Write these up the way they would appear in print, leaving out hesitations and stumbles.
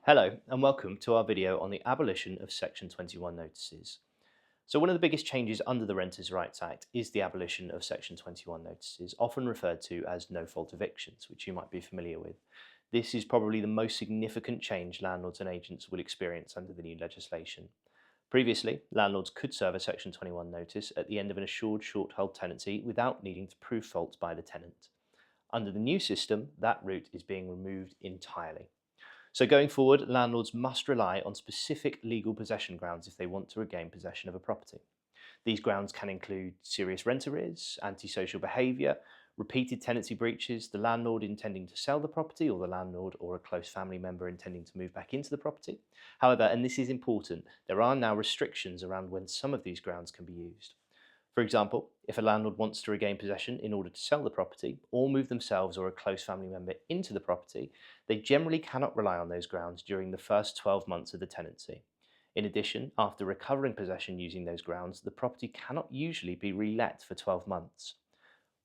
Hello and welcome to our video on the abolition of Section 21 notices. So one of the biggest changes under the Renters' Rights Act is the abolition of Section 21 notices, often referred to as no-fault evictions, which you might be familiar with. This is probably the most significant change landlords and agents will experience under the new legislation. Previously, landlords could serve a Section 21 notice at the end of an assured short-hold tenancy without needing to prove fault by the tenant. Under the new system, that route is being removed entirely. So going forward, landlords must rely on specific legal possession grounds if they want to regain possession of a property. These grounds can include serious rent arrears, antisocial behaviour, repeated tenancy breaches, the landlord intending to sell the property, or the landlord or a close family member intending to move back into the property. However, and this is important, there are now restrictions around when some of these grounds can be used. For example, if a landlord wants to regain possession in order to sell the property or move themselves or a close family member into the property, they generally cannot rely on those grounds during the first 12 months of the tenancy. In addition, after recovering possession using those grounds, the property cannot usually be re-let for 12 months.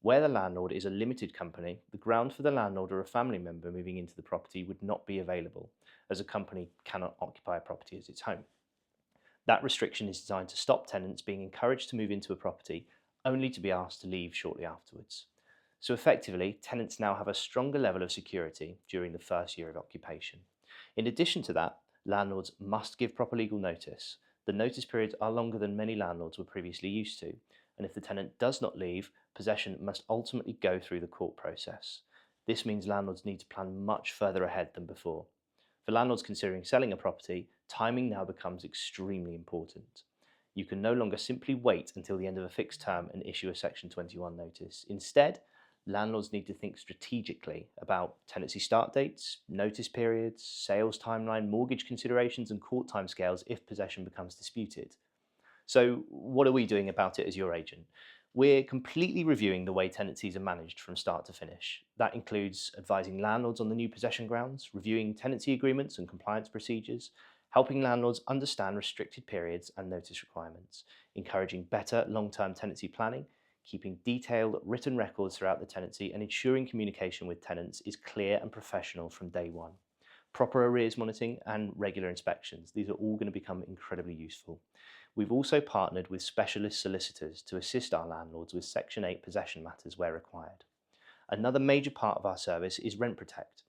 Where the landlord is a limited company, the ground for the landlord or a family member moving into the property would not be available, as a company cannot occupy a property as its home. That restriction is designed to stop tenants being encouraged to move into a property only to be asked to leave shortly afterwards. So effectively, tenants now have a stronger level of security during the first year of occupation. In addition to that, landlords must give proper legal notice. The notice periods are longer than many landlords were previously used to, and if the tenant does not leave, possession must ultimately go through the court process. This means landlords need to plan much further ahead than before. For landlords considering selling a property, timing now becomes extremely important. You can no longer simply wait until the end of a fixed term and issue a Section 21 notice. Instead, landlords need to think strategically about tenancy start dates, notice periods, sales timeline, mortgage considerations, and court timescales if possession becomes disputed. So, what are we doing about it as your agent? We're completely reviewing the way tenancies are managed from start to finish. That includes advising landlords on the new possession grounds, reviewing tenancy agreements and compliance procedures, helping landlords understand restricted periods and notice requirements, encouraging better long-term tenancy planning, keeping detailed written records throughout the tenancy, and ensuring communication with tenants is clear and professional from day one. Proper arrears monitoring and regular inspections, these are all going to become incredibly useful. We've also partnered with specialist solicitors to assist our landlords with Section 8 possession matters where required. Another major part of our service is Rent Protect.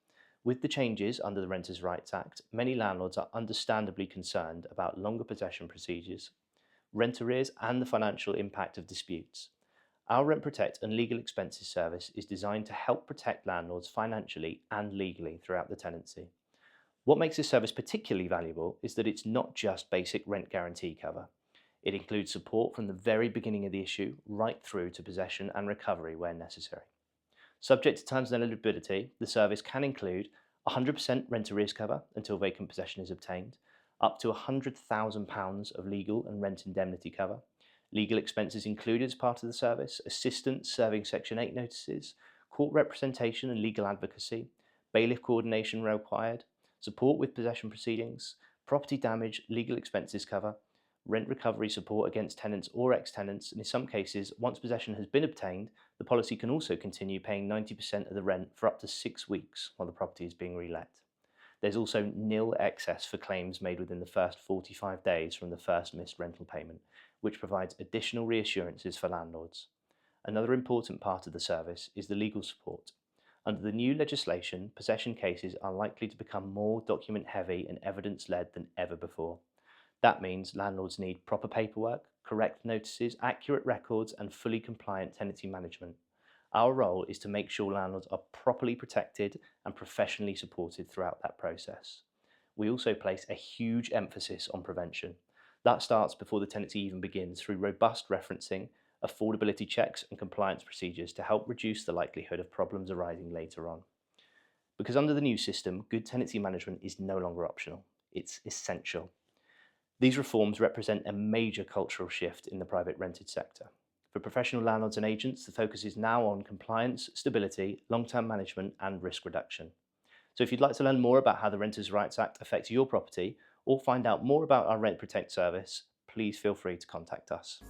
With the changes under the Renters' Rights Act, many landlords are understandably concerned about longer possession procedures, rent arrears, and the financial impact of disputes. Our Rent Protect and Legal Expenses service is designed to help protect landlords financially and legally throughout the tenancy. What makes this service particularly valuable is that it's not just basic rent guarantee cover. It includes support from the very beginning of the issue right through to possession and recovery where necessary. Subject to terms and eligibility, the service can include 100% rent arrears cover until vacant possession is obtained, up to £100,000 of legal and rent indemnity cover, legal expenses included as part of the service, assistance serving Section 8 notices, court representation and legal advocacy, bailiff coordination where required, support with possession proceedings, property damage, legal expenses cover, rent recovery support against tenants or ex-tenants, and in some cases, once possession has been obtained, the policy can also continue paying 90% of the rent for up to 6 weeks while the property is being relet. There's also nil excess for claims made within the first 45 days from the first missed rental payment, which provides additional reassurances for landlords. Another important part of the service is the legal support. Under the new legislation, possession cases are likely to become more document-heavy and evidence-led than ever before. That means landlords need proper paperwork, correct notices, accurate records, and fully compliant tenancy management. Our role is to make sure landlords are properly protected and professionally supported throughout that process. We also place a huge emphasis on prevention. That starts before the tenancy even begins through robust referencing, affordability checks, and compliance procedures to help reduce the likelihood of problems arising later on. Because under the new system, good tenancy management is no longer optional. It's essential. These reforms represent a major cultural shift in the private rented sector. For professional landlords and agents, the focus is now on compliance, stability, long-term management, and risk reduction. So if you'd like to learn more about how the Renters' Rights Act affects your property, or find out more about our Rent Protect service, please feel free to contact us.